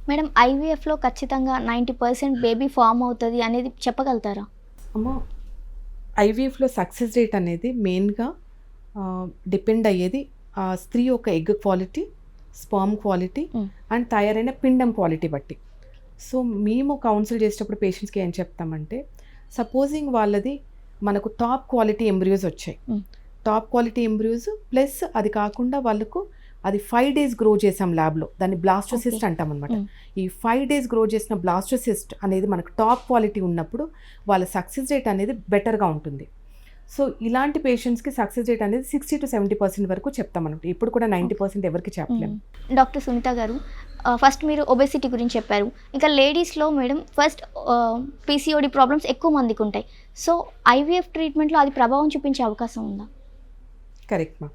Madam ఐవీఎఫ్‌లో ఖచ్చితంగా 90% baby form అవుతది అనేది చెప్పగలుగుతారా? అమ్మ, ఐవీఎఫ్‌లో సక్సెస్ రేట్ అనేది మెయిన్‌గా డిపెండ్ అయ్యేది ఆ స్త్రీ యొక్క egg quality, sperm quality and తయారైన పిండం క్వాలిటీ బట్టి. సో మేము కౌన్సిల్ చేసేటప్పుడు పేషెంట్స్‌కి ఏం చెప్తామంటే, సపోజింగ్ వాళ్ళది మనకు టాప్ క్వాలిటీ ఎంబ్రియోస్ వచ్చాయి. టాప్ క్వాలిటీ ఎంబ్రియోస్ ప్లస్ అది కాకుండా వాళ్ళకు అది 5 days గ్రో చేసాం ల్యాబ్‌లో. దాన్ని బ్లాస్టోసిస్ట్ అంటామనమాట. ఈ 5 days గ్రో చేసిన బ్లాస్టోసిస్ట్ అనేది మనకు టాప్ క్వాలిటీ ఉన్నప్పుడు వాళ్ళ సక్సెస్ రేట్ అనేది బెటర్‌గా ఉంటుంది. సో ఇలాంటి పేషెంట్స్‌కి సక్సెస్ రేట్ అనేది 60-70% వరకు చెప్తామన్నమాట. ఇప్పుడు కూడా 90% ఎవరికీ చెప్పలేము. డాక్టర్ సునీత గారు, ఫస్ట్ మీరు ఒబెసిటీ గురించి చెప్పారు. ఇంకా లేడీస్‌లో మేడం ఫస్ట్ పీసీఓడీ ప్రాబ్లమ్స్ ఎక్కువ మందికి ఉంటాయి. సో ఐవీఎఫ్ ట్రీట్మెంట్‌లో అది ప్రభావం చూపించే అవకాశం ఉందా? కరెక్ట్ మా.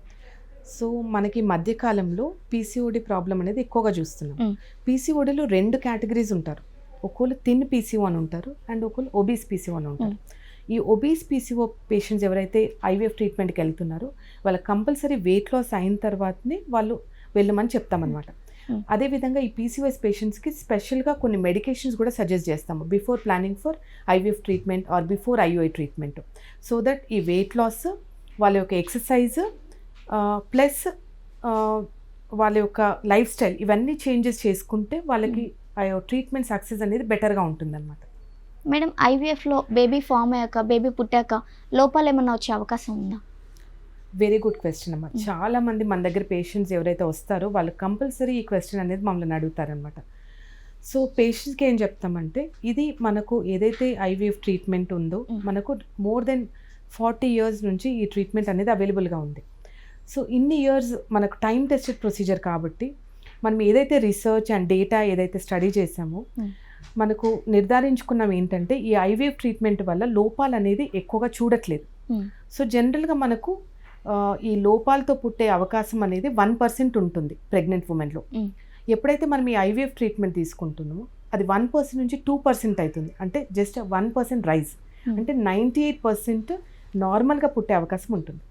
సో మనకి మధ్యకాలంలో పీసీఓడి ప్రాబ్లం అనేది ఎక్కువగా చూస్తున్నాం. పీసీఓడిలో 2 కేటగిరీస్ ఉంటారు. ఒకళ్ళు థిన్ పీసీఓ అని ఉంటారు అండ్ ఒకళ్ళు ఒబీస్ పీసీఓ అని ఉంటారు. ఈ ఒబీస్ పీసీఓ పేషెంట్స్ ఎవరైతే ఐవీఎఫ్ ట్రీట్మెంట్కి వెళ్తున్నారో వాళ్ళకి కంపల్సరీ వెయిట్ లాస్ అయిన తర్వాతనే వాళ్ళు వెళ్ళమని చెప్తామన్నమాట. అదేవిధంగా ఈ పీసీఓఎస్ పేషెంట్స్కి స్పెషల్గా కొన్ని మెడికేషన్స్ కూడా సజెస్ట్ చేస్తాము before planning for IVF treatment are before IOI treatment. So that ఈ వెయిట్ లాస్, వాళ్ళ యొక్క ఎక్సర్సైజ్ ప్లస్ వాళ్ళ యొక్క లైఫ్ స్టైల్ ఇవన్నీ చేంజెస్ చేసుకుంటే వాళ్ళకి ట్రీట్మెంట్ సక్సెస్ అనేది బెటర్గా ఉంటుందన్నమాట. మేడం ఐవీఎఫ్‌లో బేబీ ఫామ్ అయ్యాక, బేబీ పుట్టాక లోపాలు ఏమన్నా వచ్చే అవకాశం ఉందా? వెరీ గుడ్ క్వశ్చన్ అమ్మ. చాలామంది మన దగ్గర పేషెంట్స్ ఎవరైతే వస్తారో వాళ్ళు కంపల్సరీ ఈ క్వశ్చన్ అనేది మమ్మల్ని అడుగుతారనమాట. సో పేషెంట్స్కి ఏం చెప్తామంటే, ఇది మనకు ఏదైతే ఐవీఎఫ్ ట్రీట్మెంట్ ఉందో మనకు మోర్ దెన్ 40 years నుంచి ఈ ట్రీట్మెంట్ అనేది అవైలబుల్గా ఉంది. సో ఇన్ని ఇయర్స్ మనకు టైం టెస్టెడ్ ప్రొసీజర్ కాబట్టి మనం ఏదైతే రీసెర్చ్ అండ్ డేటా ఏదైతే స్టడీ చేసామో మనకు నిర్ధారించుకున్నాం ఏంటంటే, ఈ ఐవీఎఫ్ ట్రీట్మెంట్ వల్ల లోపాలు అనేది ఎక్కువగా చూడట్లేదు. సో జనరల్గా మనకు ఈ లోపాలతో పుట్టే అవకాశం అనేది 1% ఉంటుంది ప్రెగ్నెంట్ ఉమెన్లో. ఎప్పుడైతే మనం ఈ ఐవీఎఫ్ ట్రీట్మెంట్ తీసుకుంటున్నామో అది 1% నుంచి 2% అవుతుంది. అంటే జస్ట్ 1% రైజ్. అంటే 98% నార్మల్గా పుట్టే అవకాశం ఉంటుంది.